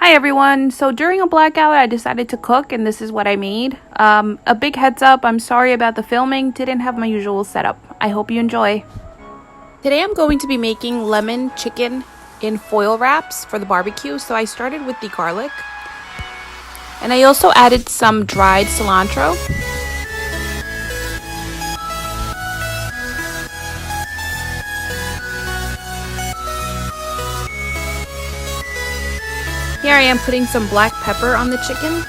Hi everyone, so during a blackout I decided to cook and this is what I made. A big heads up, I'm sorry about the filming, didn't have my usual setup. I hope you enjoy. Today I'm going to be making lemon chicken in foil wraps for the barbecue. So I started with the garlic and I also added some dried cilantro. Here I am putting some black pepper on the chicken.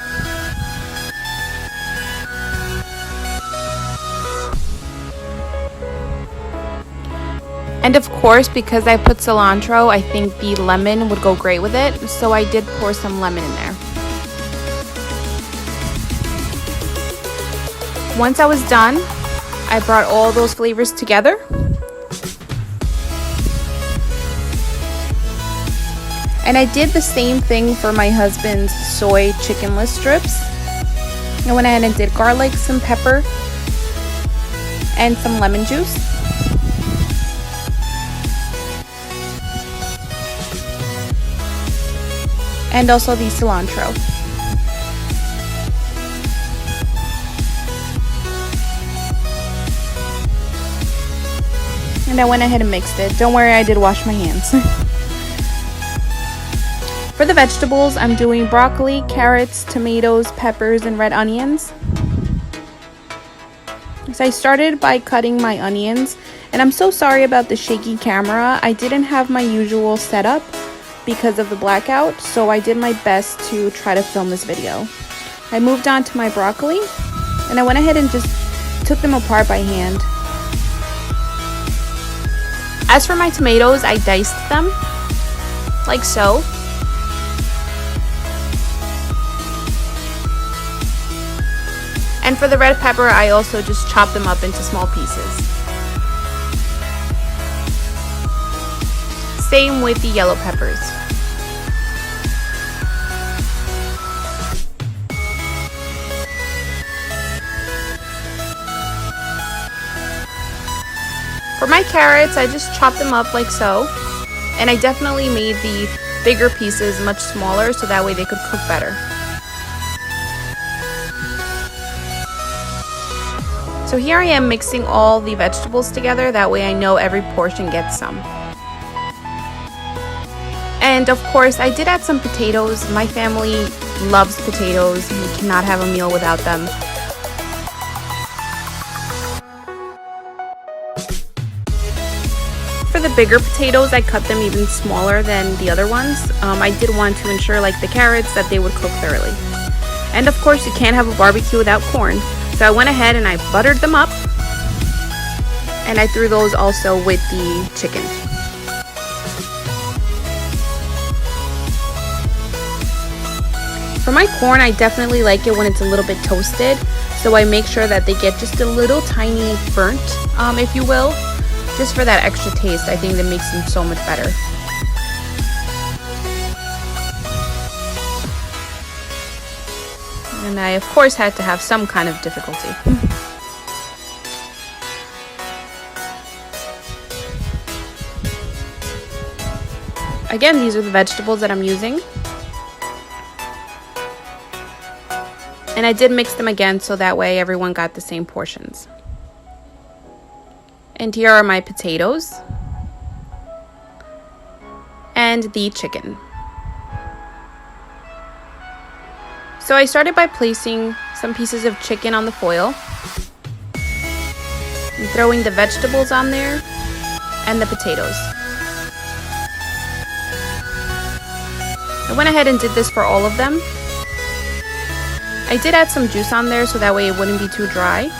And of course, because I put cilantro, I think the lemon would go great with it. So I did pour some lemon in there. Once I was done, I brought all those flavors together. And I did the same thing for my husband's soy chickenless strips. I went ahead and did garlic, some pepper, and some lemon juice. And also the cilantro. And I went ahead and mixed it. Don't worry, I did wash my hands. For the vegetables, I'm doing broccoli, carrots, tomatoes, peppers, and red onions. So I started by cutting my onions, and I'm so sorry about the shaky camera. I didn't have my usual setup because of the blackout, so I did my best to try to film this video. I moved on to my broccoli, and I went ahead and just took them apart by hand. As for my tomatoes, I diced them, like so. And for the red pepper, I also just chopped them up into small pieces. Same with the yellow peppers. For my carrots, I just chopped them up like so. And I definitely made the bigger pieces much smaller so that way they could cook better. So here I am mixing all the vegetables together, that way I know every portion gets some. And of course, I did add some potatoes. My family loves potatoes. We cannot have a meal without them. For the bigger potatoes, I cut them even smaller than the other ones. I did want to ensure, like the carrots, that they would cook thoroughly. And of course, you can't have a barbecue without corn. So I went ahead and I buttered them up, and I threw those also with the chicken. For my corn, I definitely like it when it's a little bit toasted, so I make sure that they get just a little tiny burnt, if you will, just for that extra taste. I think that makes them so much better. And I, of course, had to have some kind of difficulty. Again, these are the vegetables that I'm using. And I did mix them again so that way everyone got the same portions. And here are my potatoes. And the chicken. So I started by placing some pieces of chicken on the foil and throwing the vegetables on there and the potatoes. I went ahead and did this for all of them. I did add some juice on there so that way it wouldn't be too dry.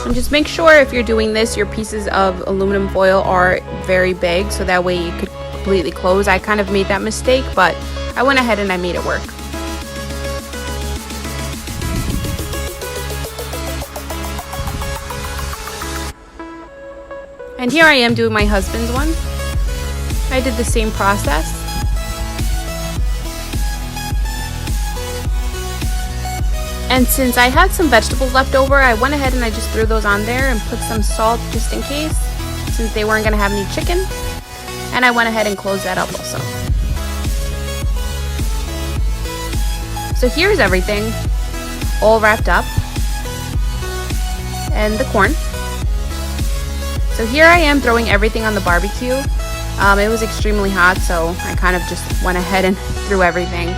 And just make sure if you're doing this, your pieces of aluminum foil are very big so that way you could completely close. I kind of made that mistake, but I went ahead and I made it work. And here I am doing my husband's one. I did the same process. And since I had some vegetables left over, I went ahead and I just threw those on there and put some salt just in case, since they weren't going to have any chicken. and I went ahead and closed that up also. So here's everything all wrapped up, and the corn. So here I am throwing everything on the barbecue. It was extremely hot, so I kind of just went ahead and threw everything.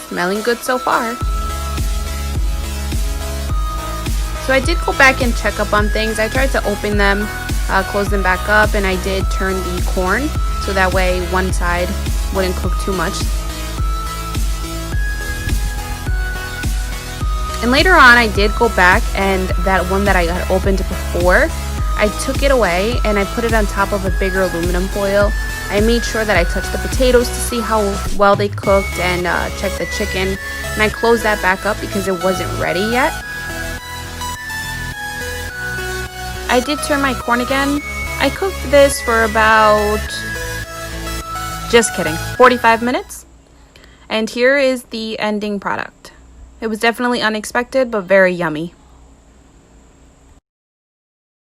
Smelling good so far. So I did go back and check up on things. I tried to open them, close them back up, and I did turn the corn so that way one side wouldn't cook too much. And later on I did go back, and that one that I had opened before, I took it away and I put it on top of a bigger aluminum foil. I made sure that I touched the potatoes to see how well they cooked, and checked the chicken, and I closed that back up because it wasn't ready yet. I did turn my corn again. I cooked this for about, just kidding, 45 minutes. And here is the ending product. It was definitely unexpected, but very yummy.